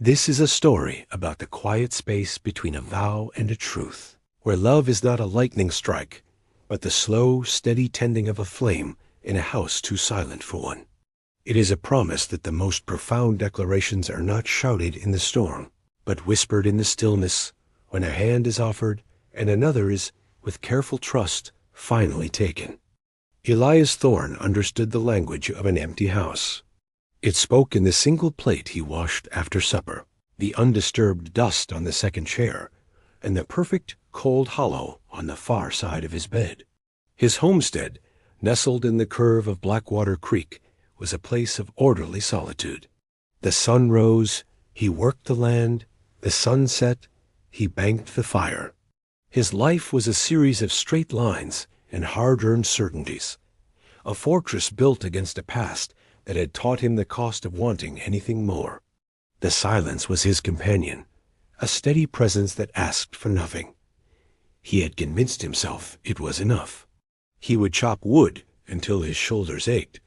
This is a story about the quiet space between a vow and a truth, where love is not a lightning strike, but the slow, steady tending of a flame in a house too silent for one. It is a promise that the most profound declarations are not shouted in the storm, but whispered in the stillness when a hand is offered and another is, with careful trust, finally taken. Elias Thorne understood the language of an empty house. It spoke in the single plate he washed after supper, the undisturbed dust on the second chair, and the perfect cold hollow on the far side of his bed. His homestead, nestled in the curve of Blackwater Creek, was a place of orderly solitude. The sun rose, he worked the land; the sun set, he banked the fire. His life was a series of straight lines and hard-earned certainties, a fortress built against a past that had taught him the cost of wanting anything more. The silence was his companion, a steady presence that asked for nothing. He had convinced himself it was enough. He would chop wood until his shoulders ached,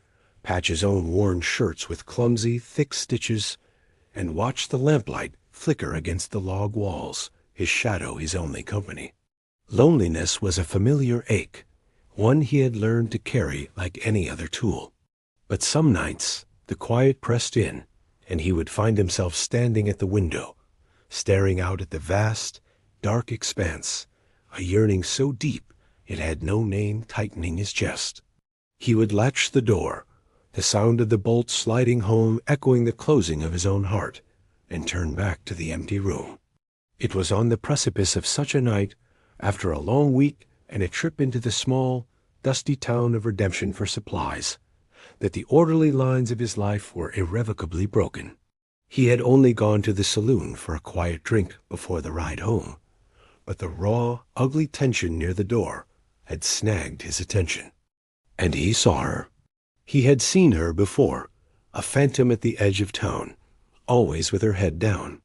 patch his own worn shirts with clumsy, thick stitches, and watch the lamplight flicker against the log walls, his shadow his only company. Loneliness was a familiar ache, one he had learned to carry like any other tool. But some nights the quiet pressed in, and he would find himself standing at the window, staring out at the vast, dark expanse, a yearning so deep it had no name tightening his chest. He would latch the door, the sound of the bolt sliding home echoing the closing of his own heart, and turn back to the empty room. It was on the precipice of such a night, after a long week and a trip into the small, dusty town of Redemption for supplies, that the orderly lines of his life were irrevocably broken. He had only gone to the saloon for a quiet drink before the ride home, but the raw, ugly tension near the door had snagged his attention. And he saw her. He had seen her before, a phantom at the edge of town, always with her head down.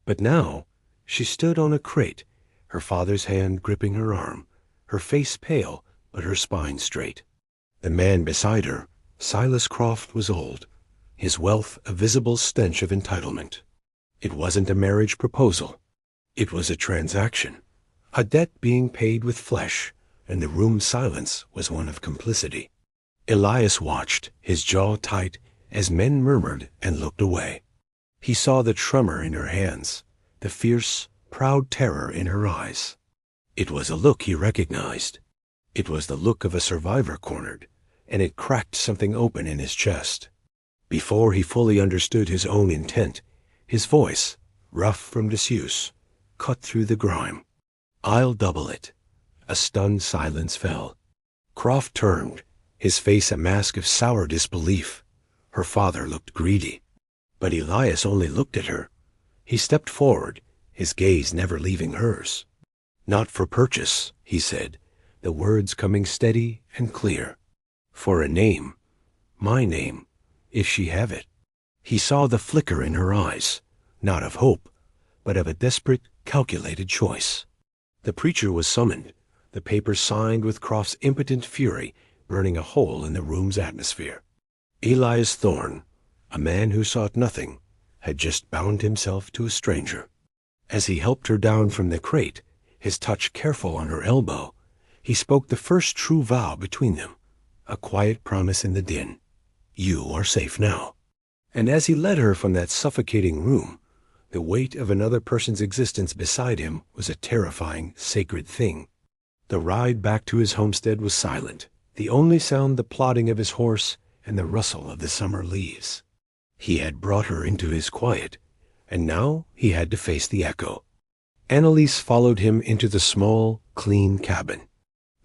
But now she stood on a crate, her father's hand gripping her arm, her face pale but her spine straight. The man beside her, Silas Croft, was old, his wealth a visible stench of entitlement. It wasn't a marriage proposal. It was a transaction, a debt being paid with flesh, and the room's silence was one of complicity. Elias watched, his jaw tight, as men murmured and looked away. He saw the tremor in her hands, the fierce, proud terror in her eyes. It was a look he recognized. It was the look of a survivor cornered, and it cracked something open in his chest. Before he fully understood his own intent, his voice, rough from disuse, cut through the grime. "I'll double it." A stunned silence fell. Croft turned, his face a mask of sour disbelief. Her father looked greedy. But Elias only looked at her. He stepped forward, his gaze never leaving hers. "Not for purchase," he said, the words coming steady and clear. "For a name, my name, if she have it." He saw the flicker in her eyes, not of hope, but of a desperate, calculated choice. The preacher was summoned, the paper signed with Croft's impotent fury burning a hole in the room's atmosphere. Elias Thorne, a man who sought nothing, had just bound himself to a stranger. As he helped her down from the crate, his touch careful on her elbow, he spoke the first true vow between them, a quiet promise in the din. "You are safe now." And as he led her from that suffocating room, the weight of another person's existence beside him was a terrifying, sacred thing. The ride back to his homestead was silent, the only sound the plodding of his horse and the rustle of the summer leaves. He had brought her into his quiet, and now he had to face the echo. Annelise followed him into the small, clean cabin.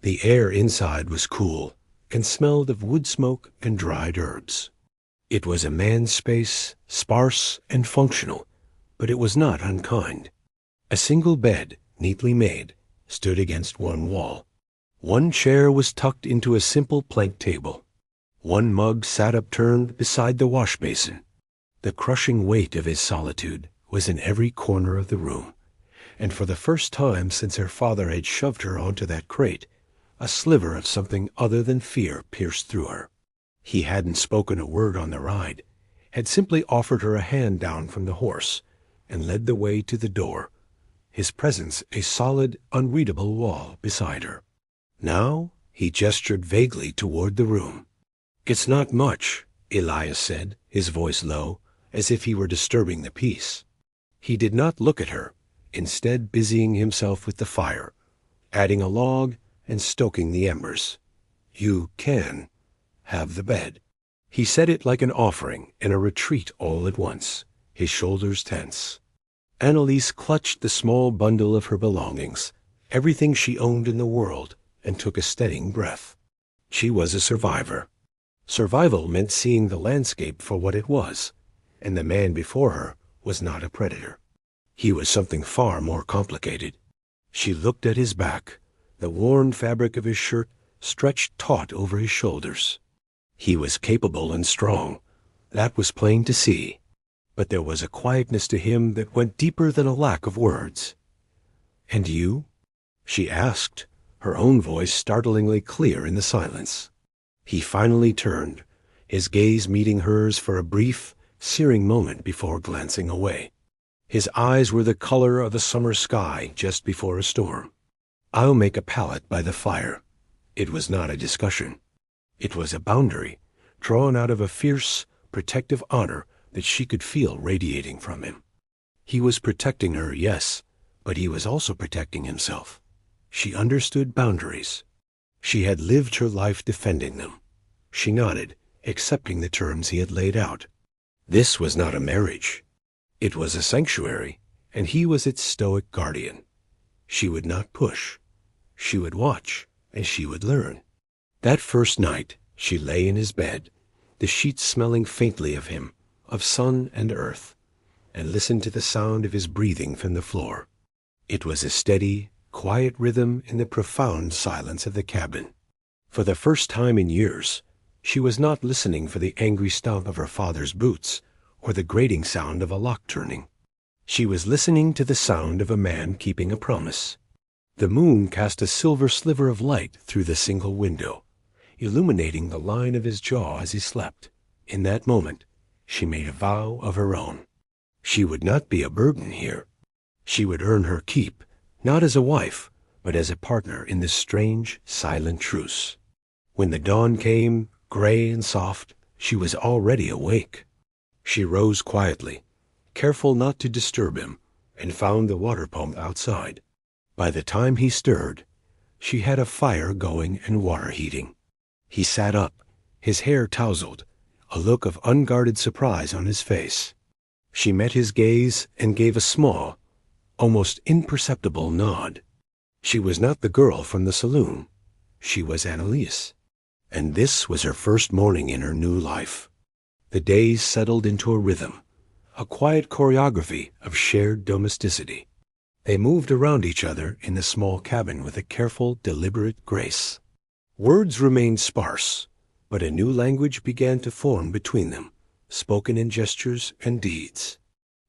The air inside was cool, and smelled of wood smoke and dried herbs. It was a man's space, sparse and functional, but it was not unkind. A single bed, neatly made, stood against one wall. One chair was tucked into a simple plank table. One mug sat upturned beside the wash basin. The crushing weight of his solitude was in every corner of the room, and for the first time since her father had shoved her onto that crate, a sliver of something other than fear pierced through her. He hadn't spoken a word on the ride, had simply offered her a hand down from the horse, and led the way to the door, his presence a solid, unreadable wall beside her. Now he gestured vaguely toward the room. "It's not much," Elias said, his voice low, as if he were disturbing the peace. He did not look at her, instead busying himself with the fire, adding a log and stoking the embers. "You can have the bed." He said it like an offering and a retreat all at once, his shoulders tense. Annelise clutched the small bundle of her belongings, everything she owned in the world, and took a steadying breath. She was a survivor. Survival meant seeing the landscape for what it was, and the man before her was not a predator. He was something far more complicated. She looked at his back, the worn fabric of his shirt stretched taut over his shoulders. He was capable and strong. That was plain to see. But there was a quietness to him that went deeper than a lack of words. "And you?" she asked, her own voice startlingly clear in the silence. He finally turned, his gaze meeting hers for a brief, searing moment before glancing away. His eyes were the color of a summer sky just before a storm. "I'll make a pallet by the fire." It was not a discussion. It was a boundary, drawn out of a fierce, protective honor that she could feel radiating from him. He was protecting her, yes, but he was also protecting himself. She understood boundaries. She had lived her life defending them. She nodded, accepting the terms he had laid out. This was not a marriage. It was a sanctuary, and he was its stoic guardian. She would not push. She would watch, and she would learn. That first night, she lay in his bed, the sheets smelling faintly of him, of sun and earth, and listened to the sound of his breathing from the floor. It was a steady, quiet rhythm in the profound silence of the cabin. For the first time in years, she was not listening for the angry stomp of her father's boots or the grating sound of a lock turning. She was listening to the sound of a man keeping a promise. The moon cast a silver sliver of light through the single window, illuminating the line of his jaw as he slept. In that moment, she made a vow of her own. She would not be a burden here. She would earn her keep, not as a wife, but as a partner in this strange, silent truce. When the dawn came, gray and soft, she was already awake. She rose quietly, careful not to disturb him, and found the water pump outside. By the time he stirred, she had a fire going and water heating. He sat up, his hair tousled, a look of unguarded surprise on his face. She met his gaze and gave a small, almost imperceptible nod. She was not the girl from the saloon. She was Annelise. And this was her first morning in her new life. The days settled into a rhythm, a quiet choreography of shared domesticity. They moved around each other in the small cabin with a careful, deliberate grace. Words remained sparse, but a new language began to form between them, spoken in gestures and deeds.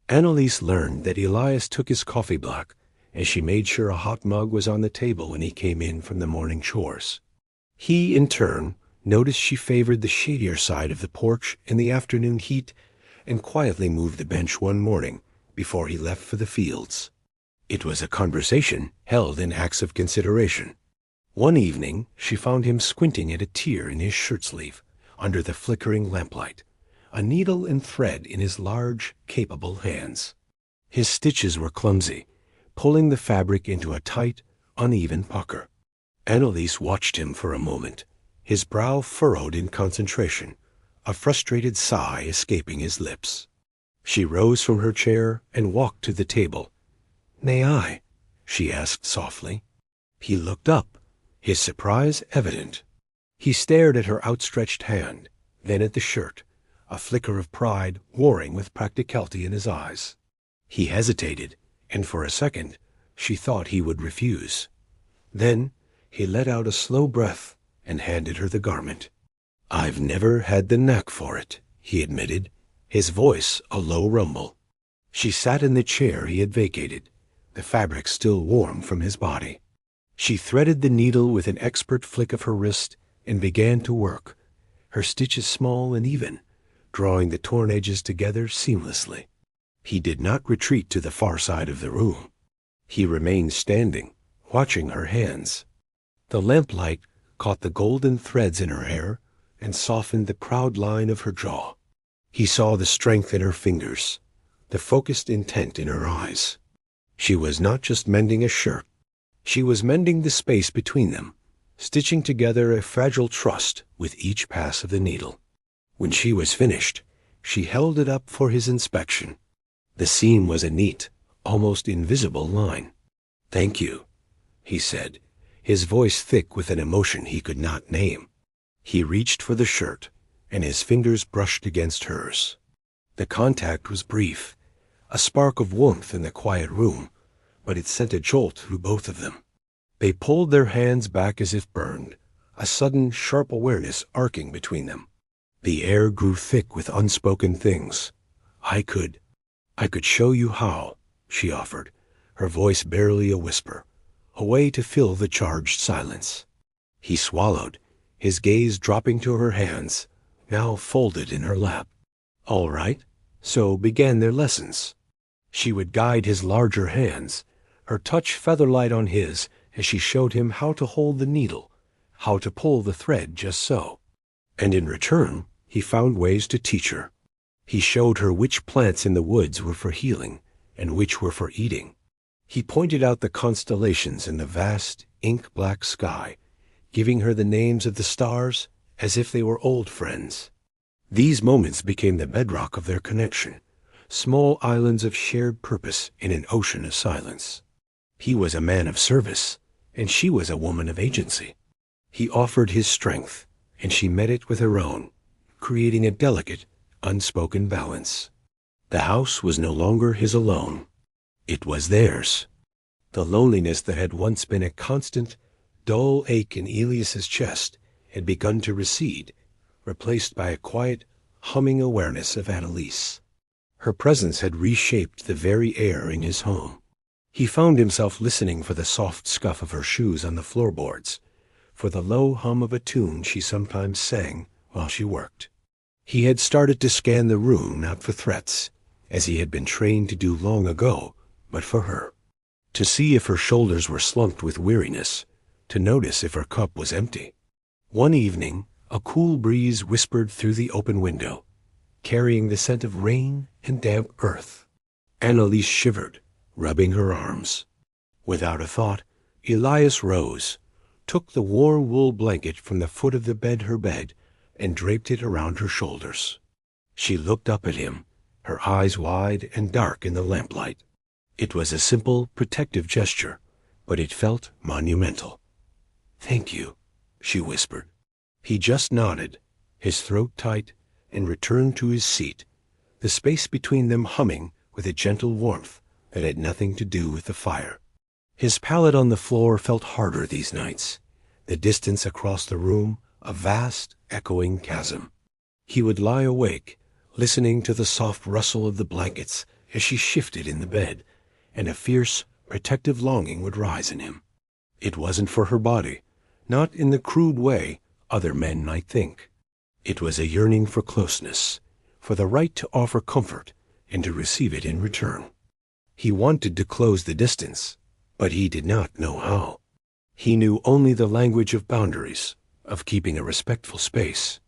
Annelise learned that Elias took his coffee block, and she made sure a hot mug was on the table when he came in from the morning chores. He, in turn, noticed she favored the shadier side of the porch in the afternoon heat and quietly moved the bench one morning before he left for the fields. It was a conversation held in acts of consideration. One evening she found him squinting at a tear in his shirt sleeve under the flickering lamplight, a needle and thread in his large, capable hands. His stitches were clumsy, pulling the fabric into a tight, uneven pucker. Annelise watched him for a moment, his brow furrowed in concentration, a frustrated sigh escaping his lips. She rose from her chair and walked to the table. "May I?" she asked softly. He looked up, his surprise evident. He stared at her outstretched hand, then at the shirt, a flicker of pride warring with practicality in his eyes. He hesitated, and for a second she thought he would refuse. Then he let out a slow breath and handed her the garment. "I've never had the knack for it," he admitted, his voice a low rumble. She sat in the chair he had vacated, the fabric still warm from his body. She threaded the needle with an expert flick of her wrist and began to work, her stitches small and even, drawing the torn edges together seamlessly. He did not retreat to the far side of the room. He remained standing, watching her hands. The lamplight caught the golden threads in her hair and softened the proud line of her jaw. He saw the strength in her fingers, the focused intent in her eyes. She was not just mending a shirt. She was mending the space between them, stitching together a fragile trust with each pass of the needle. When she was finished, she held it up for his inspection. The seam was a neat, almost invisible line. "Thank you," he said, his voice thick with an emotion he could not name. He reached for the shirt, and his fingers brushed against hers. The contact was brief, a spark of warmth in the quiet room, but it sent a jolt through both of them. They pulled their hands back as if burned, a sudden, sharp awareness arcing between them. The air grew thick with unspoken things. I could show you how," she offered, her voice barely a whisper, a way to fill the charged silence. He swallowed, his gaze dropping to her hands, now folded in her lap. All right, so began their lessons. She would guide his larger hands, her touch feather-light on his as she showed him how to hold the needle, how to pull the thread just so. And in return, he found ways to teach her. He showed her which plants in the woods were for healing and which were for eating. He pointed out the constellations in the vast, ink-black sky, giving her the names of the stars as if they were old friends. These moments became the bedrock of their connection, small islands of shared purpose in an ocean of silence. He was a man of service, and she was a woman of agency. He offered his strength, and she met it with her own, creating a delicate, unspoken balance. The house was no longer his alone. It was theirs. The loneliness that had once been a constant, dull ache in Elias's chest had begun to recede, replaced by a quiet, humming awareness of Annelise. Her presence had reshaped the very air in his home. He found himself listening for the soft scuff of her shoes on the floorboards, for the low hum of a tune she sometimes sang while she worked. He had started to scan the room not for threats, as he had been trained to do long ago, but for her. To see if her shoulders were slumped with weariness, to notice if her cup was empty. One evening, a cool breeze whispered through the open window, carrying the scent of rain and damp earth. Annelise shivered, rubbing her arms. Without a thought, Elias rose, took the warm wool blanket from the foot of the bed, her bed, and draped it around her shoulders. She looked up at him, her eyes wide and dark in the lamplight. It was a simple, protective gesture, but it felt monumental. "Thank you," she whispered. He just nodded, his throat tight, and returned to his seat, the space between them humming with a gentle warmth that had nothing to do with the fire. His pallet on the floor felt harder these nights, the distance across the room a vast, echoing chasm. He would lie awake, listening to the soft rustle of the blankets as she shifted in the bed, and a fierce, protective longing would rise in him. It wasn't for her body, not in the crude way other men might think. It was a yearning for closeness, for the right to offer comfort and to receive it in return. He wanted to close the distance, but he did not know how. He knew only the language of boundaries, of keeping a respectful space.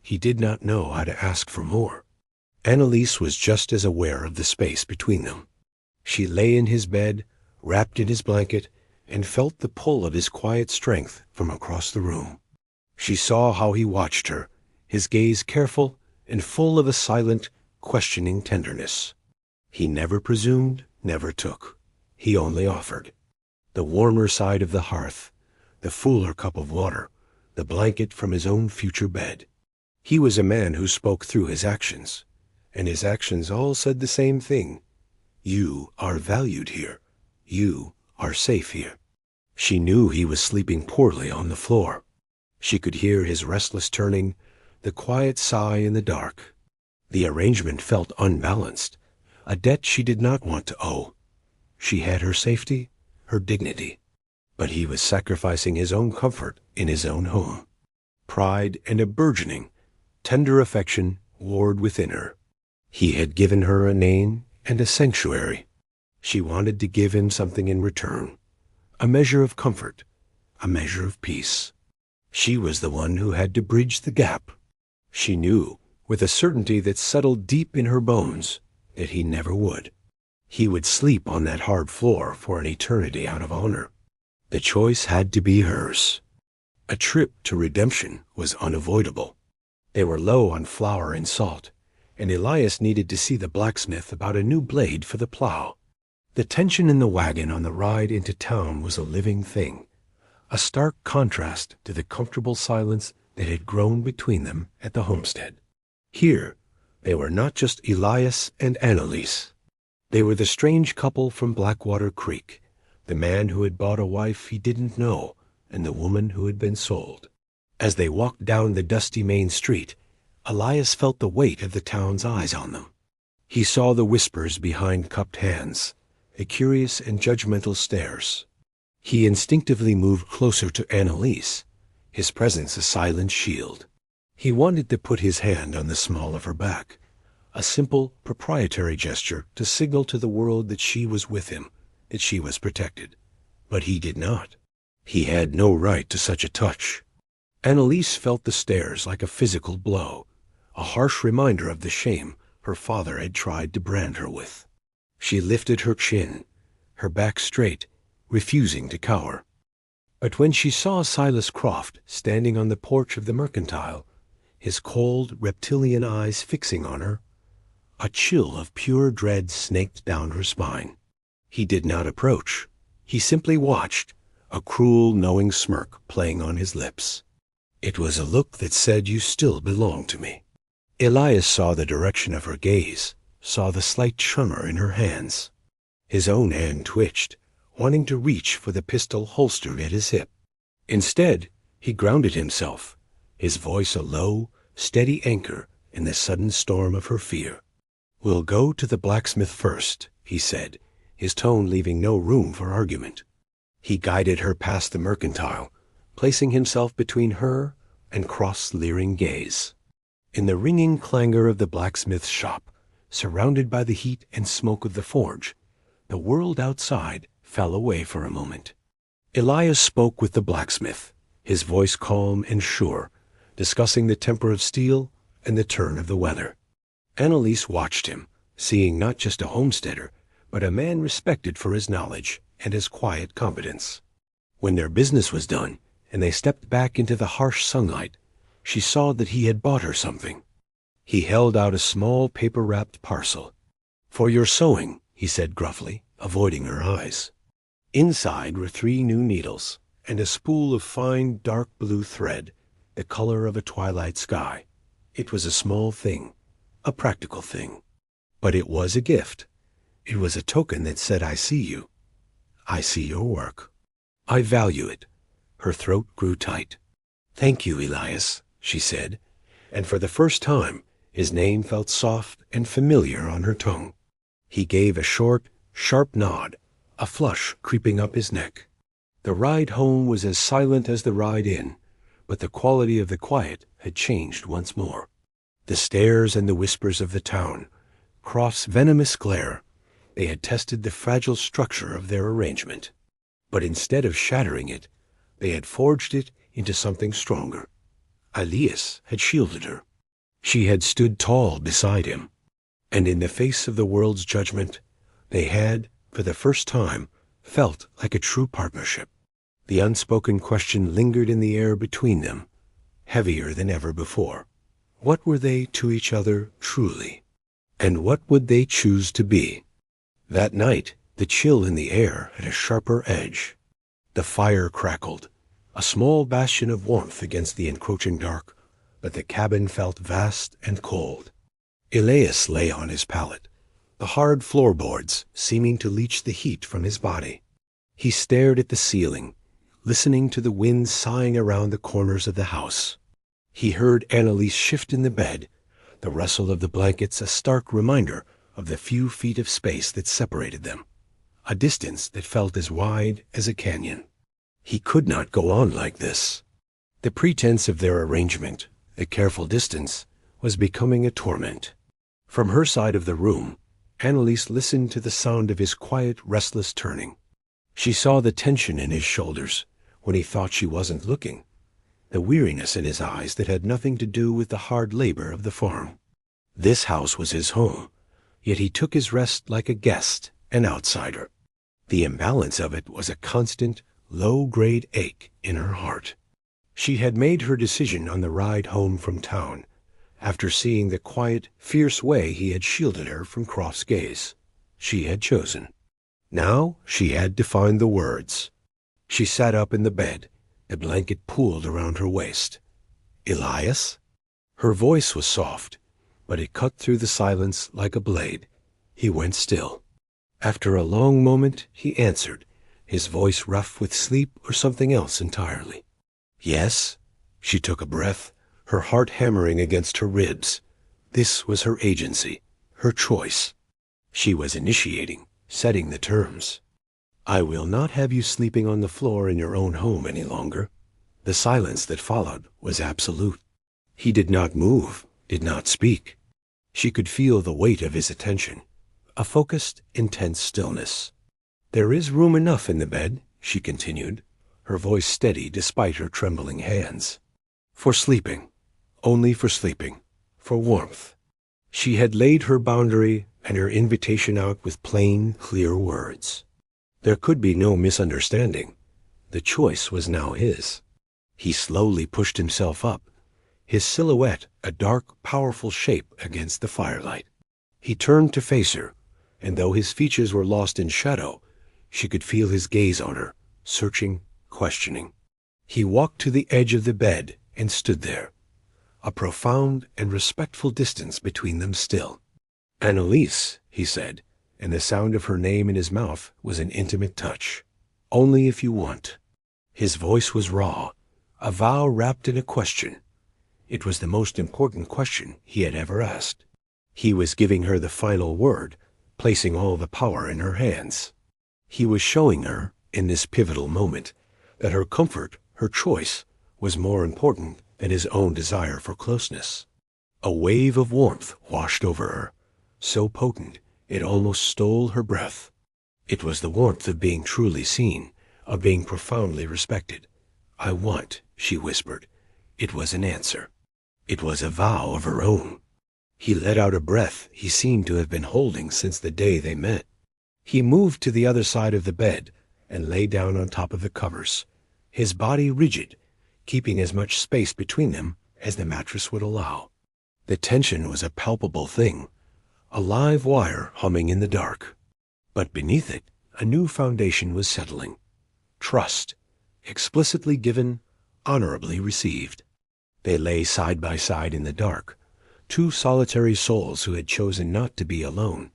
He did not know how to ask for more. Annelise was just as aware of the space between them. She lay in his bed, wrapped in his blanket, and felt the pull of his quiet strength from across the room. She saw how he watched her, his gaze careful and full of a silent, questioning tenderness. He never presumed, never took. He only offered. The warmer side of the hearth, the fuller cup of water, the blanket from his own future bed. He was a man who spoke through his actions, and his actions all said the same thing. You are valued here. You are safe here. She knew he was sleeping poorly on the floor. She could hear his restless turning, the quiet sigh in the dark. The arrangement felt unbalanced, a debt she did not want to owe. She had her safety, her dignity, but he was sacrificing his own comfort in his own home. Pride and a burgeoning, tender affection warred within her. He had given her a name and a sanctuary. She wanted to give him something in return, a measure of comfort, a measure of peace. She was the one who had to bridge the gap. She knew, with a certainty that settled deep in her bones, that he never would. He would sleep on that hard floor for an eternity out of honor. The choice had to be hers. A trip to redemption was unavoidable. They were low on flour and salt, and Elias needed to see the blacksmith about a new blade for the plow. The tension in the wagon on the ride into town was a living thing, a stark contrast to the comfortable silence that had grown between them at the homestead. Here, they were not just Elias and Annelise. They were the strange couple from Blackwater Creek, the man who had bought a wife he didn't know, and the woman who had been sold. As they walked down the dusty main street, Elias felt the weight of the town's eyes on them. He saw the whispers behind cupped hands, the curious and judgmental stares. He instinctively moved closer to Annelise, his presence a silent shield. He wanted to put his hand on the small of her back, a simple, proprietary gesture to signal to the world that she was with him, that she was protected. But he did not. He had no right to such a touch. Annelise felt the stares like a physical blow, a harsh reminder of the shame her father had tried to brand her with. She lifted her chin, her back straight, refusing to cower. But when she saw Silas Croft standing on the porch of the mercantile, his cold, reptilian eyes fixing on her, a chill of pure dread snaked down her spine. He did not approach. He simply watched, a cruel, knowing smirk playing on his lips. It was a look that said, "You still belong to me." Elias saw the direction of her gaze, saw the slight tremor in her hands. His own hand twitched, wanting to reach for the pistol holstered at his hip. Instead, he grounded himself, his voice a low, steady anchor in the sudden storm of her fear. "We'll go to the blacksmith first," he said, his tone leaving no room for argument. He guided her past the mercantile, placing himself between her and Croft's leering gaze. In the ringing clangor of the blacksmith's shop, surrounded by the heat and smoke of the forge, the world outside fell away for a moment. Elias spoke with the blacksmith, his voice calm and sure, discussing the temper of steel and the turn of the weather. Annelise watched him, seeing not just a homesteader, but a man respected for his knowledge and his quiet competence. When their business was done, and they stepped back into the harsh sunlight, she saw that he had bought her something. He held out a small paper-wrapped parcel. "For your sewing," he said gruffly, avoiding her eyes. Inside were 3 new needles, and a spool of fine dark blue thread, the color of a twilight sky. It was a small thing, a practical thing. But it was a gift. It was a token that said, "I see you. I see your work. I value it." Her throat grew tight. "Thank you, Elias," she said, and for the first time his name felt soft and familiar on her tongue. He gave a short, sharp nod, a flush creeping up his neck. The ride home was as silent as the ride in, but the quality of the quiet had changed once more. The stares and the whispers of the town, Croft's venomous glare, they had tested the fragile structure of their arrangement. But instead of shattering it, they had forged it into something stronger. Elias had shielded her. She had stood tall beside him. And in the face of the world's judgment, they had, for the first time, felt like a true partnership. The unspoken question lingered in the air between them, heavier than ever before. What were they to each other truly? And what would they choose to be? That night, the chill in the air had a sharper edge. The fire crackled, a small bastion of warmth against the encroaching dark, but the cabin felt vast and cold. Elias lay on his pallet, the hard floorboards seeming to leach the heat from his body. He stared at the ceiling, listening to the wind sighing around the corners of the house. He heard Annelise shift in the bed, the rustle of the blankets a stark reminder of the few feet of space that separated them, a distance that felt as wide as a canyon. He could not go on like this. The pretense of their arrangement, the careful distance, was becoming a torment. From her side of the room, Annelise listened to the sound of his quiet, restless turning. She saw the tension in his shoulders when he thought she wasn't looking, the weariness in his eyes that had nothing to do with the hard labor of the farm. This house was his home, yet he took his rest like a guest, an outsider. The imbalance of it was a constant, low-grade ache in her heart. She had made her decision on the ride home from town, after seeing the quiet, fierce way he had shielded her from Croft's gaze. She had chosen. Now she had to find the words. She sat up in the bed, a blanket pooled around her waist. "Elias?" Her voice was soft, but it cut through the silence like a blade. He went still. After a long moment, he answered, his voice rough with sleep or something else entirely. "Yes." She took a breath, her heart hammering against her ribs. This was her agency, her choice. She was initiating, setting the terms. "I will not have you sleeping on the floor in your own home any longer." The silence that followed was absolute. He did not move, did not speak. She could feel the weight of his attention, a focused, intense stillness. "There is room enough in the bed," she continued, her voice steady despite her trembling hands. "For sleeping. Only for sleeping. For warmth." She had laid her boundary and her invitation out with plain, clear words. There could be no misunderstanding. The choice was now his. He slowly pushed himself up, his silhouette a dark, powerful shape against the firelight. He turned to face her, and though his features were lost in shadow, she could feel his gaze on her, searching, questioning. He walked to the edge of the bed and stood there, a profound and respectful distance between them still. "Annelise," he said, and the sound of her name in his mouth was an intimate touch. "Only if you want." His voice was raw, a vow wrapped in a question. It was the most important question he had ever asked. He was giving her the final word, placing all the power in her hands. He was showing her, in this pivotal moment, that her comfort, her choice, was more important than his own desire for closeness. A wave of warmth washed over her, so potent it almost stole her breath. It was the warmth of being truly seen, of being profoundly respected. "I want," she whispered. It was an answer. It was a vow of her own. He let out a breath he seemed to have been holding since the day they met. He moved to the other side of the bed and lay down on top of the covers, his body rigid, keeping as much space between them as the mattress would allow. The tension was a palpable thing, a live wire humming in the dark. But beneath it, a new foundation was settling. Trust, explicitly given, honorably received. They lay side by side in the dark, two solitary souls who had chosen not to be alone,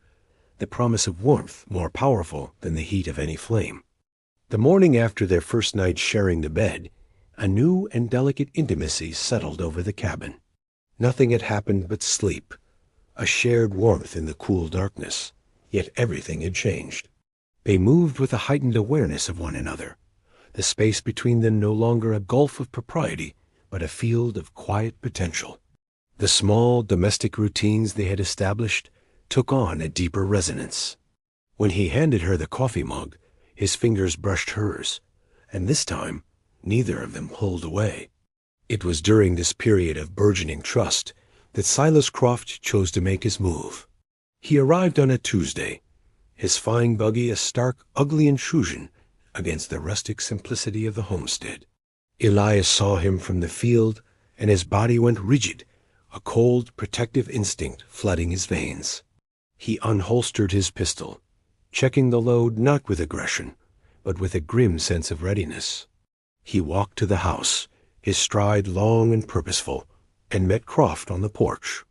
the promise of warmth more powerful than the heat of any flame. The morning after their first night sharing the bed, a new and delicate intimacy settled over the cabin. Nothing had happened but sleep, a shared warmth in the cool darkness, yet everything had changed. They moved with a heightened awareness of one another, the space between them no longer a gulf of propriety, but a field of quiet potential. The small domestic routines they had established took on a deeper resonance. When he handed her the coffee mug, his fingers brushed hers, and this time neither of them pulled away. It was during this period of burgeoning trust that Silas Croft chose to make his move. He arrived on a Tuesday, his fine buggy a stark, ugly intrusion against the rustic simplicity of the homestead. Elias saw him from the field, and his body went rigid, a cold, protective instinct flooding his veins. He unholstered his pistol, checking the load not with aggression, but with a grim sense of readiness. He walked to the house, his stride long and purposeful, and met Croft on the porch.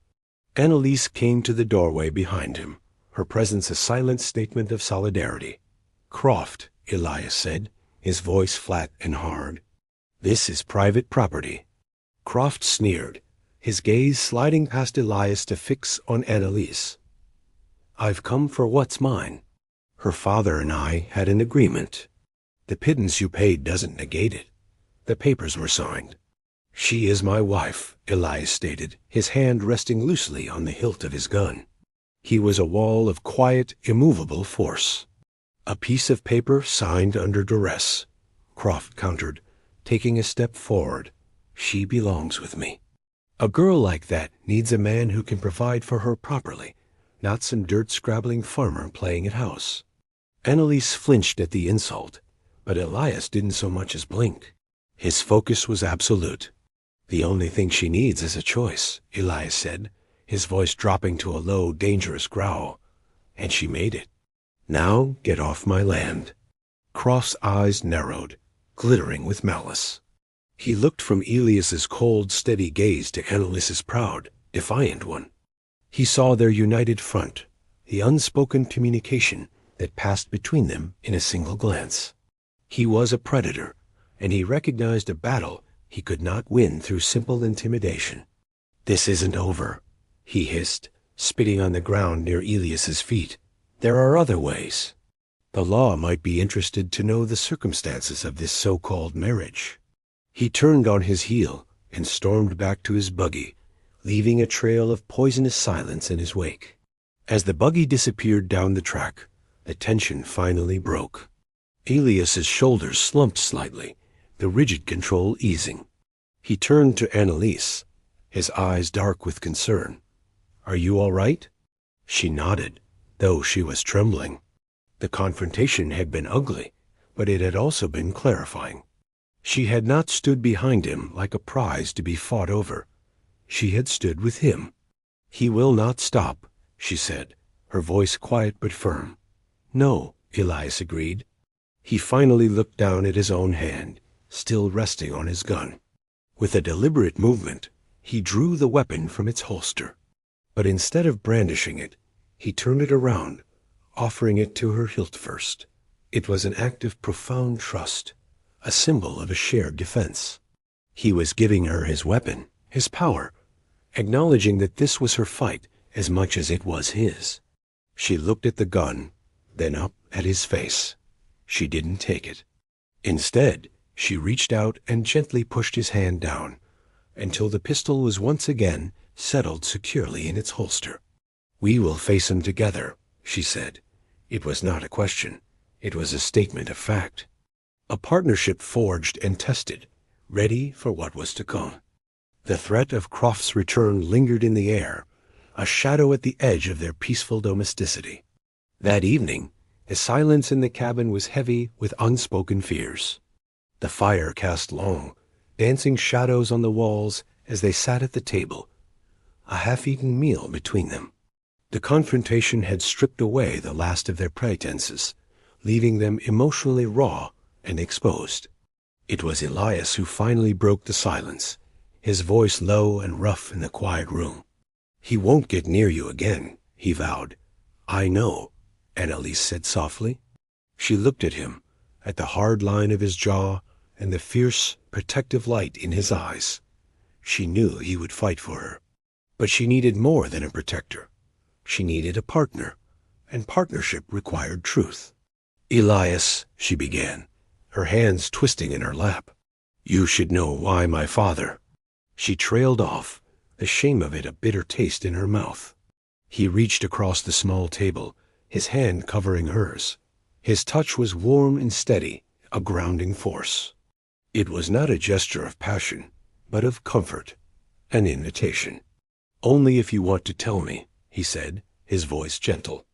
Annelise came to the doorway behind him, her presence a silent statement of solidarity. "Croft," Elias said, his voice flat and hard. "This is private property." Croft sneered, his gaze sliding past Elias to fix on Annelise. "I've come for what's mine. Her father and I had an agreement. The pittance you paid doesn't negate it. The papers were signed." "She is my wife," Elias stated, his hand resting loosely on the hilt of his gun. He was a wall of quiet, immovable force. A piece of paper signed under duress, Croft countered, taking a step forward. She belongs with me. A girl like that needs a man who can provide for her properly, not some dirt-scrabbling farmer playing at house. Annelise flinched at the insult, but Elias didn't so much as blink. His focus was absolute. The only thing she needs is a choice, Elias said, his voice dropping to a low, dangerous growl. And she made it. Now get off my land. Croft's eyes narrowed, glittering with malice. He looked from Elias's cold, steady gaze to Annelise's proud, defiant one. He saw their united front, the unspoken communication that passed between them in a single glance. He was a predator, and he recognized a battle he could not win through simple intimidation. "This isn't over," he hissed, spitting on the ground near Elias's feet. "There are other ways. The law might be interested to know the circumstances of this so-called marriage." He turned on his heel and stormed back to his buggy, leaving a trail of poisonous silence in his wake. As the buggy disappeared down the track, the tension finally broke. Elias's shoulders slumped slightly, the rigid control easing. He turned to Annelise, his eyes dark with concern. "Are you all right?" She nodded, though she was trembling. The confrontation had been ugly, but it had also been clarifying. She had not stood behind him like a prize to be fought over. She had stood with him. "He will not stop," she said, her voice quiet but firm. "No," Elias agreed. He finally looked down at his own hand, still resting on his gun. With a deliberate movement, he drew the weapon from its holster. But instead of brandishing it, he turned it around, offering it to her hilt first. It was an act of profound trust, a symbol of a shared defense. He was giving her his weapon, his power, acknowledging that this was her fight as much as it was his. She looked at the gun, then up at his face. She didn't take it. Instead, she reached out and gently pushed his hand down, until the pistol was once again settled securely in its holster. "We will face him together," she said. It was not a question. It was a statement of fact. A partnership forged and tested, ready for what was to come. The threat of Croft's return lingered in the air, a shadow at the edge of their peaceful domesticity. That evening, the silence in the cabin was heavy with unspoken fears. The fire cast long, dancing shadows on the walls as they sat at the table, a half-eaten meal between them. The confrontation had stripped away the last of their pretenses, leaving them emotionally raw and exposed. It was Elias who finally broke the silence, his voice low and rough in the quiet room. "He won't get near you again," he vowed. "I know," Annelise said softly. She looked at him, at the hard line of his jaw and the fierce, protective light in his eyes. She knew he would fight for her. But she needed more than a protector. She needed a partner, and partnership required truth. "Elias," she began, her hands twisting in her lap, "you should know why my father—" She trailed off, the shame of it a bitter taste in her mouth. He reached across the small table, his hand covering hers. His touch was warm and steady, a grounding force. It was not a gesture of passion, but of comfort, an invitation. "Only if you want to tell me," he said, his voice gentle.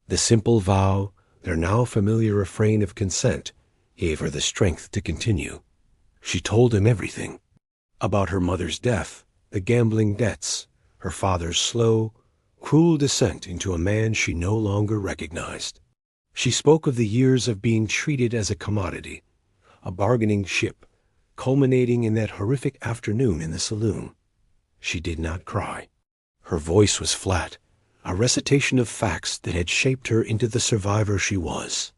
The simple vow, their now familiar refrain of consent, gave her the strength to continue. She told him everything. About her mother's death, the gambling debts, her father's slow, cruel descent into a man she no longer recognized. She spoke of the years of being treated as a commodity, a bargaining chip, culminating in that horrific afternoon in the saloon. She did not cry. Her voice was flat, a recitation of facts that had shaped her into the survivor she was.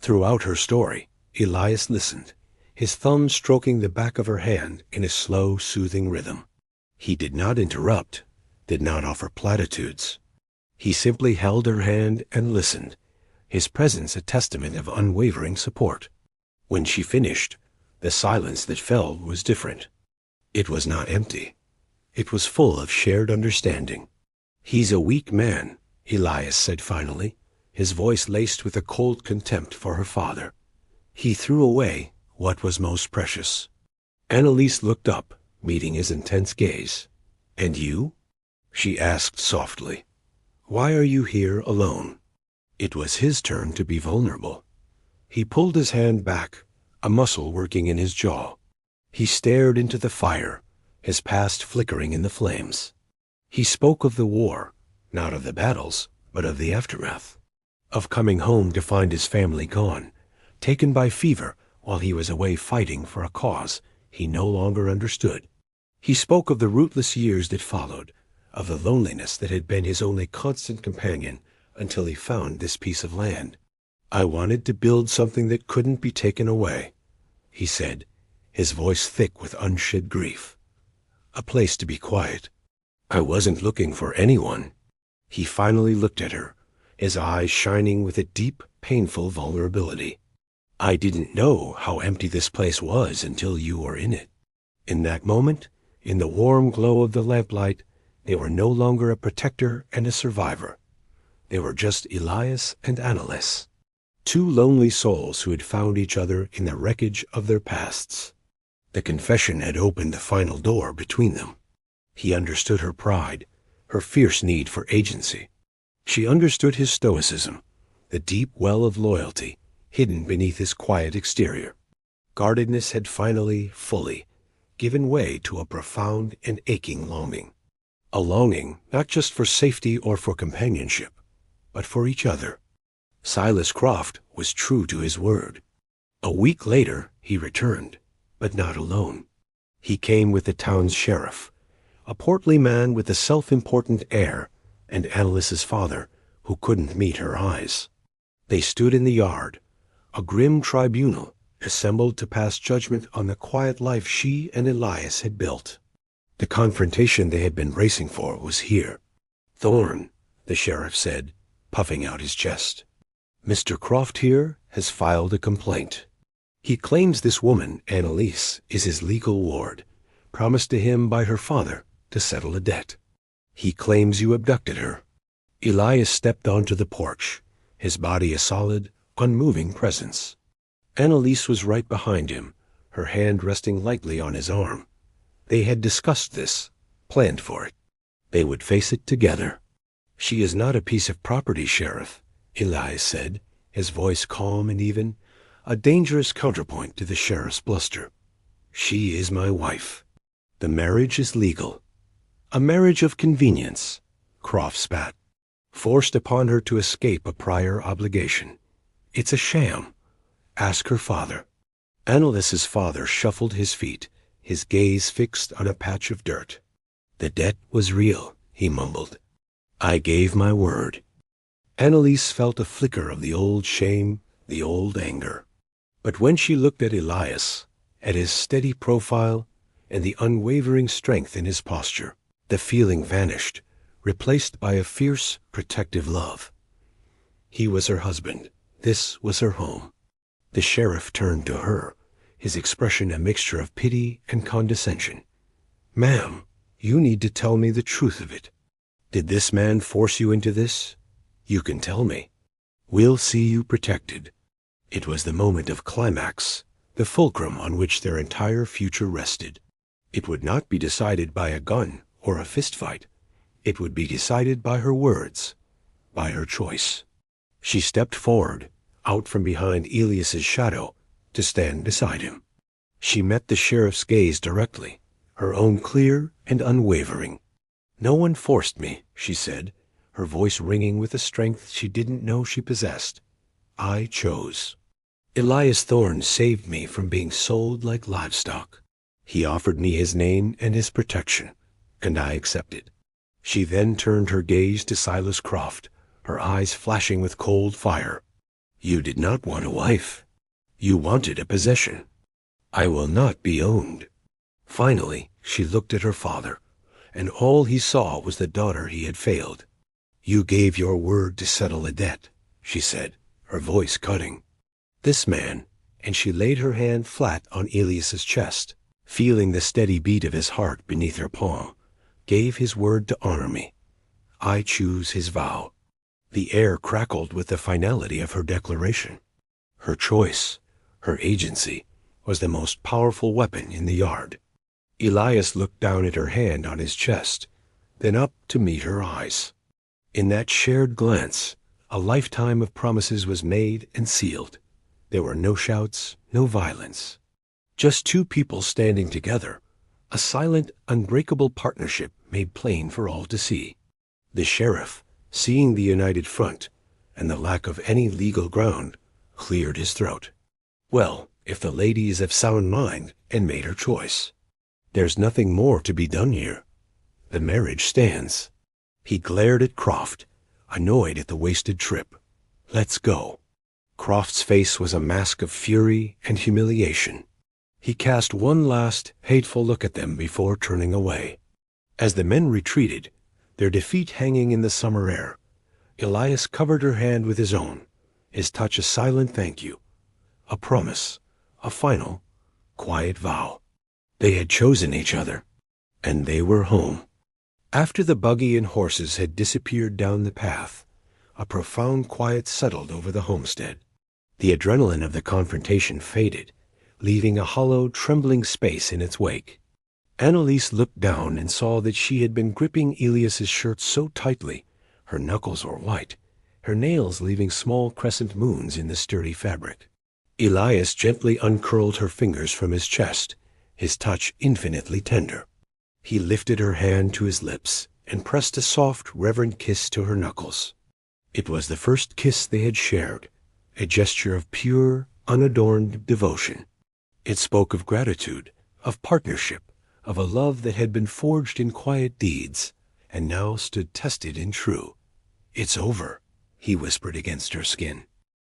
Throughout her story, Elias listened, his thumb stroking the back of her hand in a slow, soothing rhythm. He did not interrupt, did not offer platitudes. He simply held her hand and listened, his presence a testament of unwavering support. When she finished, the silence that fell was different. It was not empty. It was full of shared understanding. "He's a weak man," Elias said finally, his voice laced with a cold contempt for her father. He threw away what was most precious. Annelise looked up, meeting his intense gaze. "And you?" she asked softly. "Why are you here alone?" It was his turn to be vulnerable. He pulled his hand back, a muscle working in his jaw. He stared into the fire, his past flickering in the flames. He spoke of the war, not of the battles, but of the aftermath. Of coming home to find his family gone, taken by fever while he was away fighting for a cause he no longer understood. He spoke of the rootless years that followed, of the loneliness that had been his only constant companion until he found this piece of land. "I wanted to build something that couldn't be taken away," he said, his voice thick with unshed grief. "A place to be quiet. I wasn't looking for anyone." He finally looked at her, his eyes shining with a deep, painful vulnerability. "I didn't know how empty this place was until you were in it." In that moment, in the warm glow of the lamplight, they were no longer a protector and a survivor. They were just Elias and Annelise, two lonely souls who had found each other in the wreckage of their pasts. The confession had opened the final door between them. He understood her pride, her fierce need for agency. She understood his stoicism, the deep well of loyalty hidden beneath his quiet exterior. Guardedness had finally, fully, given way to a profound and aching longing. A longing not just for safety or for companionship, but for each other. Silas Croft was true to his word. A week later he returned, but not alone. He came with the town's sheriff, a portly man with a self-important air, and Annelise's father, who couldn't meet her eyes. They stood in the yard, a grim tribunal assembled to pass judgment on the quiet life she and Elias had built. The confrontation they had been racing for was here. "Thorne," the sheriff said, puffing out his chest. "Mr. Croft here has filed a complaint. He claims this woman, Annelise, is his legal ward, promised to him by her father to settle a debt. He claims you abducted her." Elias stepped onto the porch, his body a solid, unmoving presence. Annelise was right behind him, her hand resting lightly on his arm. They had discussed this, planned for it. They would face it together. "She is not a piece of property, Sheriff," Elias said, his voice calm and even, a dangerous counterpoint to the sheriff's bluster. "She is my wife. The marriage is legal. A marriage of convenience," Croft spat, "forced upon her to escape a prior obligation. It's a sham. Ask her father." Annelise's father shuffled his feet, his gaze fixed on a patch of dirt. "The debt was real," he mumbled. "I gave my word." Annelise felt a flicker of the old shame, the old anger. But when she looked at Elias, at his steady profile and the unwavering strength in his posture, the feeling vanished, replaced by a fierce, protective love. He was her husband. This was her home. The sheriff turned to her, his expression a mixture of pity and condescension. "Ma'am, you need to tell me the truth of it. Did this man force you into this? You can tell me. We'll see you protected." It was the moment of climax, the fulcrum on which their entire future rested. It would not be decided by a gun or a fistfight. It would be decided by her words, by her choice. She stepped forward, out from behind Elias's shadow, to stand beside him. She met the sheriff's gaze directly, her own clear and unwavering. "No one forced me," she said, her voice ringing with a strength she didn't know she possessed. "I chose. Elias Thorne saved me from being sold like livestock. He offered me his name and his protection, and I accepted." She then turned her gaze to Silas Croft, her eyes flashing with cold fire. "You did not want a wife. You wanted a possession. I will not be owned." Finally, she looked at her father, and all he saw was the daughter he had failed. "You gave your word to settle a debt," she said, her voice cutting. "This man," and she laid her hand flat on Elias's chest, feeling the steady beat of his heart beneath her palm, "gave his word to honor me. I choose his vow." The air crackled with the finality of her declaration. Her choice, her agency, was the most powerful weapon in the yard. Elias looked down at her hand on his chest, then up to meet her eyes. In that shared glance, a lifetime of promises was made and sealed. There were no shouts, no violence. Just two people standing together, a silent, unbreakable partnership made plain for all to see. The sheriff, seeing the united front and the lack of any legal ground, cleared his throat. Well, if the lady is of sound mind and made her choice, there's nothing more to be done here. The marriage stands. He glared at Croft, annoyed at the wasted trip. Let's go. Croft's face was a mask of fury and humiliation. He cast one last, hateful look at them before turning away. As the men retreated, their defeat hanging in the summer air, Elias covered her hand with his own, his touch a silent thank you, a promise, a final, quiet vow. They had chosen each other, and they were home. After the buggy and horses had disappeared down the path, a profound quiet settled over the homestead. The adrenaline of the confrontation faded, leaving a hollow, trembling space in its wake. Annelise looked down and saw that she had been gripping Elias's shirt so tightly, her knuckles were white, her nails leaving small crescent moons in the sturdy fabric. Elias gently uncurled her fingers from his chest, his touch infinitely tender. He lifted her hand to his lips and pressed a soft, reverent kiss to her knuckles. It was the first kiss they had shared, a gesture of pure, unadorned devotion. It spoke of gratitude, of partnership, of a love that had been forged in quiet deeds, and now stood tested and true. "It's over," he whispered against her skin.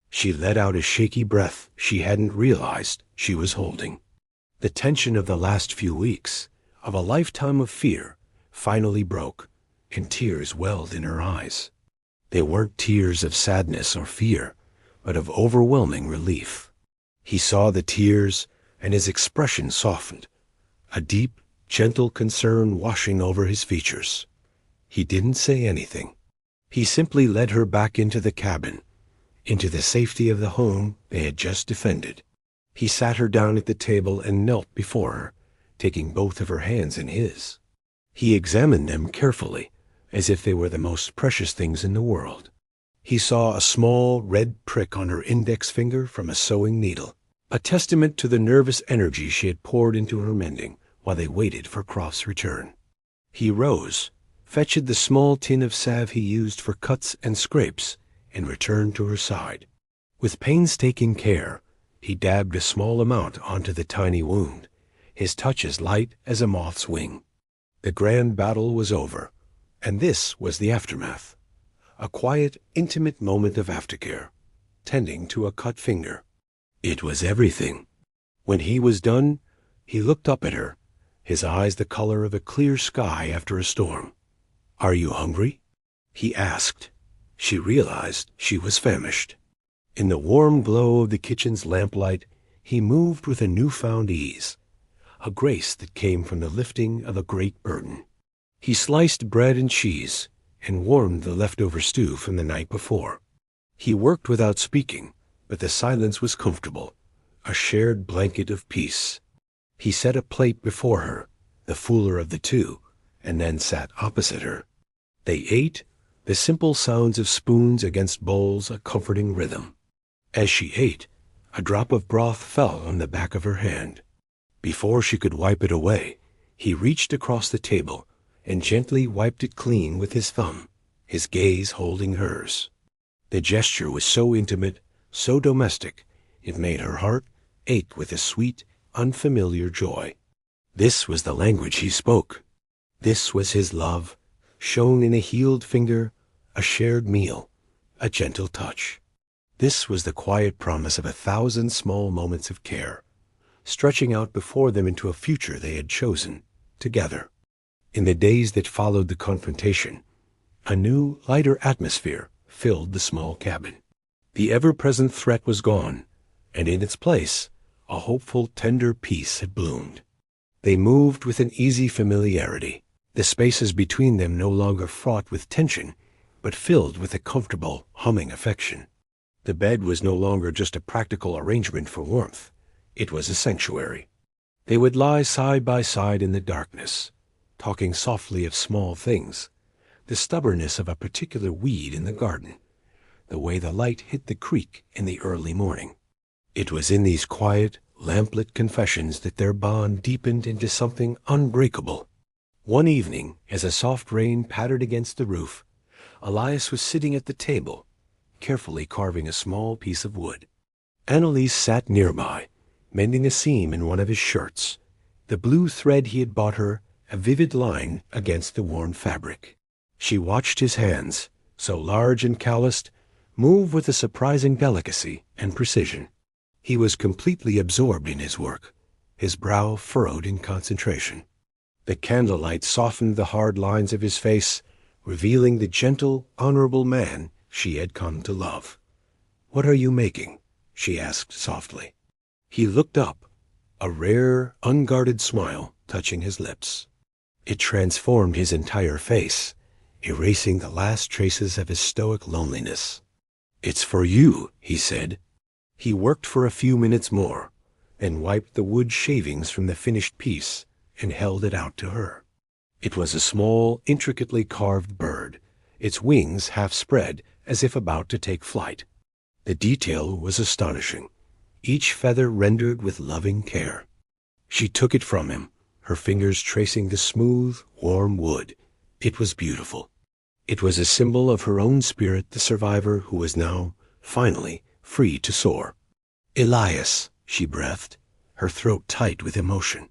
She let out a shaky breath she hadn't realized she was holding. The tension of the last few weeks, of a lifetime of fear, finally broke, and tears welled in her eyes. They weren't tears of sadness or fear, but of overwhelming relief. He saw the tears, and his expression softened, a deep, gentle concern washing over his features. He didn't say anything. He simply led her back into the cabin, into the safety of the home they had just defended. He sat her down at the table and knelt before her, taking both of her hands in his. He examined them carefully, as if they were the most precious things in the world. He saw a small red prick on her index finger from a sewing needle, a testament to the nervous energy she had poured into her mending while they waited for Croft's return. He rose, fetched the small tin of salve he used for cuts and scrapes, and returned to her side. With painstaking care, he dabbed a small amount onto the tiny wound, his touch as light as a moth's wing. The grand battle was over, and this was the aftermath. A quiet, intimate moment of aftercare, tending to a cut finger. It was everything. When he was done, he looked up at her, his eyes the color of a clear sky after a storm. "Are you hungry?" he asked. She realized she was famished. In the warm glow of the kitchen's lamplight, he moved with a newfound ease, a grace that came from the lifting of a great burden. He sliced bread and cheese and warmed the leftover stew from the night before. He worked without speaking, but the silence was comfortable, a shared blanket of peace. He set a plate before her, the fuller of the two, and then sat opposite her. They ate, the simple sounds of spoons against bowls a comforting rhythm. As she ate, a drop of broth fell on the back of her hand. Before she could wipe it away, he reached across the table and gently wiped it clean with his thumb, his gaze holding hers. The gesture was so intimate, so domestic, it made her heart ache with a sweet, unfamiliar joy. This was the language he spoke. This was his love, shown in a healed finger, a shared meal, a gentle touch. This was the quiet promise of 1,000 small moments of care, stretching out before them into a future they had chosen, together. In the days that followed the confrontation, a new, lighter atmosphere filled the small cabin. The ever-present threat was gone, and in its place, a hopeful, tender peace had bloomed. They moved with an easy familiarity, the spaces between them no longer fraught with tension, but filled with a comfortable, humming affection. The bed was no longer just a practical arrangement for warmth. It was a sanctuary. They would lie side by side in the darkness, talking softly of small things, the stubbornness of a particular weed in the garden, the way the light hit the creek in the early morning. It was in these quiet, lamplit confessions that their bond deepened into something unbreakable. One evening, as a soft rain pattered against the roof, Elias was sitting at the table, carefully carving a small piece of wood. Annelise sat nearby, mending a seam in one of his shirts, the blue thread he had bought her a vivid line against the worn fabric. She watched his hands, so large and calloused, move with a surprising delicacy and precision. He was completely absorbed in his work, his brow furrowed in concentration. The candlelight softened the hard lines of his face, revealing the gentle, honorable man she had come to love. "What are you making?" she asked softly. He looked up, a rare, unguarded smile touching his lips. It transformed his entire face, erasing the last traces of his stoic loneliness. "It's for you," he said. He worked for a few minutes more, then wiped the wood shavings from the finished piece and held it out to her. It was a small, intricately carved bird, its wings half spread as if about to take flight. The detail was astonishing, each feather rendered with loving care. She took it from him, her fingers tracing the smooth, warm wood. It was beautiful. It was a symbol of her own spirit, the survivor who was now, finally, free to soar. "Elias," she breathed, her throat tight with emotion.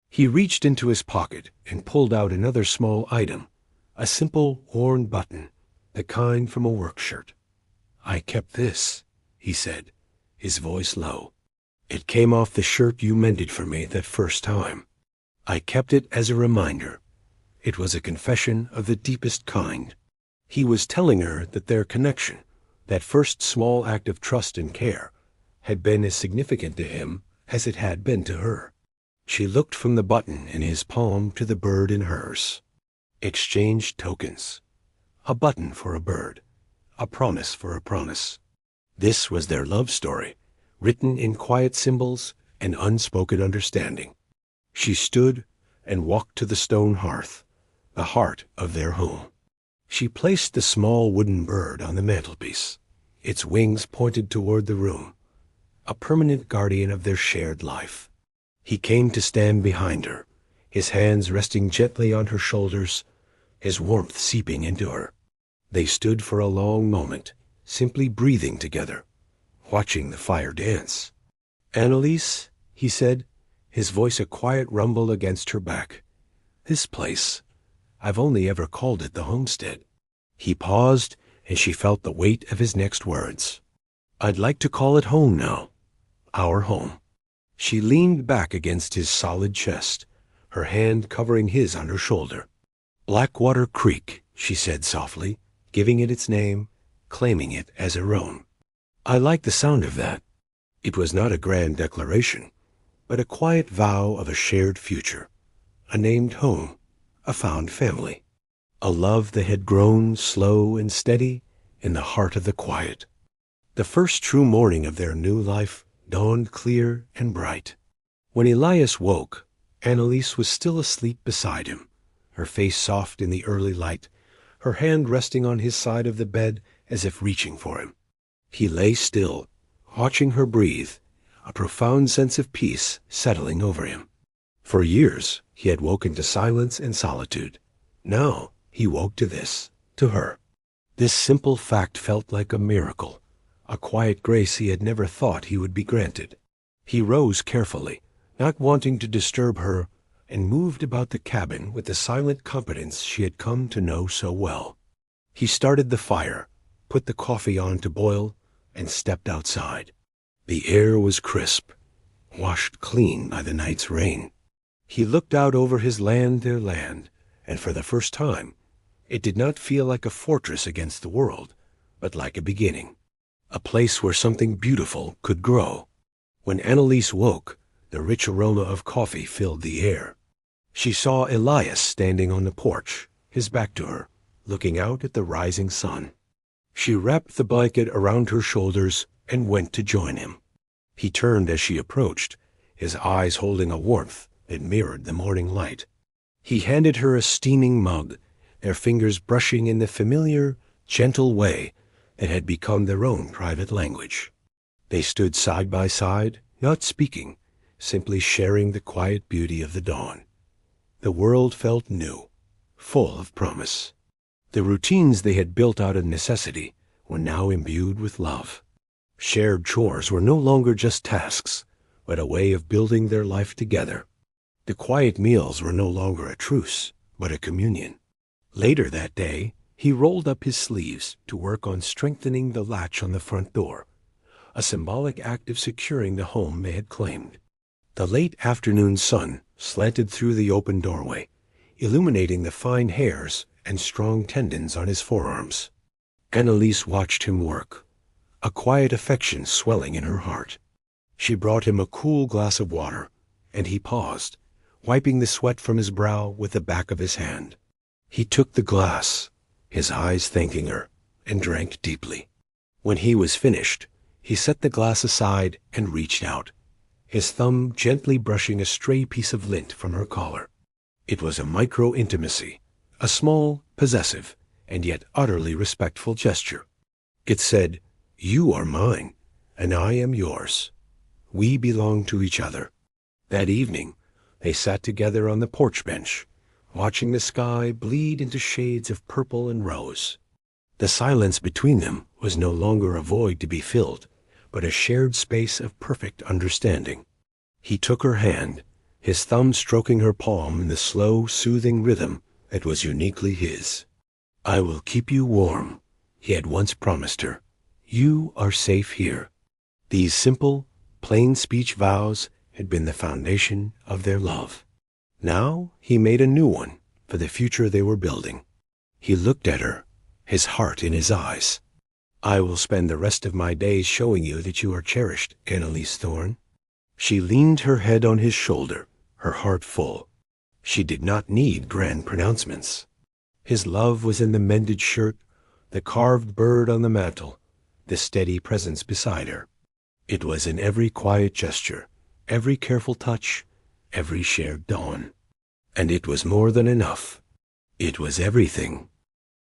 He reached into his pocket and pulled out another small item, a simple worn button, the kind from a work shirt. "I kept this," he said, his voice low. "It came off the shirt you mended for me that first time. I kept it as a reminder. It was a confession of the deepest kind." He was telling her that their connection, that first small act of trust and care, had been as significant to him as it had been to her. She looked from the button in his palm to the bird in hers. Exchanged tokens. A button for a bird. A promise for a promise. This was their love story, written in quiet symbols and unspoken understanding. She stood and walked to the stone hearth, the heart of their home. She placed the small wooden bird on the mantelpiece. Its wings pointed toward the room, a permanent guardian of their shared life. He came to stand behind her, his hands resting gently on her shoulders, his warmth seeping into her. They stood for a long moment, simply breathing together, watching the fire dance. "Annelise," he said, his voice a quiet rumble against her back. "This place, I've only ever called it the homestead." He paused, and she felt the weight of his next words. "I'd like to call it home now. Our home." She leaned back against his solid chest, her hand covering his on her shoulder. "Blackwater Creek," she said softly, giving it its name, claiming it as her own. I like the sound of that. It was not a grand declaration, but a quiet vow of a shared future, a named home, a found family, a love that had grown slow and steady in the heart of the quiet. The first true morning of their new life dawned clear and bright. When Elias woke, Annelise was still asleep beside him, her face soft in the early light, her hand resting on his side of the bed as if reaching for him. He lay still, watching her breathe, a profound sense of peace settling over him. For years he had woken to silence and solitude. Now he woke to this, to her. This simple fact felt like a miracle, a quiet grace he had never thought he would be granted. He rose carefully, not wanting to disturb her, and moved about the cabin with the silent competence she had come to know so well. He started the fire, put the coffee on to boil, and stepped outside. The air was crisp, washed clean by the night's rain. He looked out over his land, their land, and for the first time, it did not feel like a fortress against the world, but like a beginning, a place where something beautiful could grow. When Annelise woke, the rich aroma of coffee filled the air. She saw Elias standing on the porch, his back to her, looking out at the rising sun. She wrapped the blanket around her shoulders and went to join him. He turned as she approached, his eyes holding a warmth that mirrored the morning light. He handed her a steaming mug, their fingers brushing in the familiar, gentle way that had become their own private language. They stood side by side, not speaking, simply sharing the quiet beauty of the dawn. The world felt new, full of promise. The routines they had built out of necessity were now imbued with love. Shared chores were no longer just tasks, but a way of building their life together. The quiet meals were no longer a truce, but a communion. Later that day, he rolled up his sleeves to work on strengthening the latch on the front door, a symbolic act of securing the home they had claimed. The late afternoon sun slanted through the open doorway, illuminating the fine hairs and strong tendons on his forearms. Annelise watched him work, a quiet affection swelling in her heart. She brought him a cool glass of water, and he paused, wiping the sweat from his brow with the back of his hand. He took the glass, his eyes thanking her, and drank deeply. When he was finished, he set the glass aside and reached out, his thumb gently brushing a stray piece of lint from her collar. It was a micro-intimacy, a small, possessive, and yet utterly respectful gesture. It said, "You are mine, and I am yours. We belong to each other." That evening, they sat together on the porch bench, watching the sky bleed into shades of purple and rose. The silence between them was no longer a void to be filled, but a shared space of perfect understanding. He took her hand, his thumb stroking her palm in the slow, soothing rhythm that was uniquely his. "I will keep you warm," he had once promised her. "You are safe here." These simple, plain speech vows had been the foundation of their love. Now he made a new one for the future they were building. He looked at her, his heart in his eyes. "I will spend the rest of my days showing you that you are cherished, Annelise Thorne." She leaned her head on his shoulder, her heart full. She did not need grand pronouncements. His love was in the mended shirt, the carved bird on the mantel, the steady presence beside her. It was in every quiet gesture, every careful touch, every shared dawn. And it was more than enough. It was everything.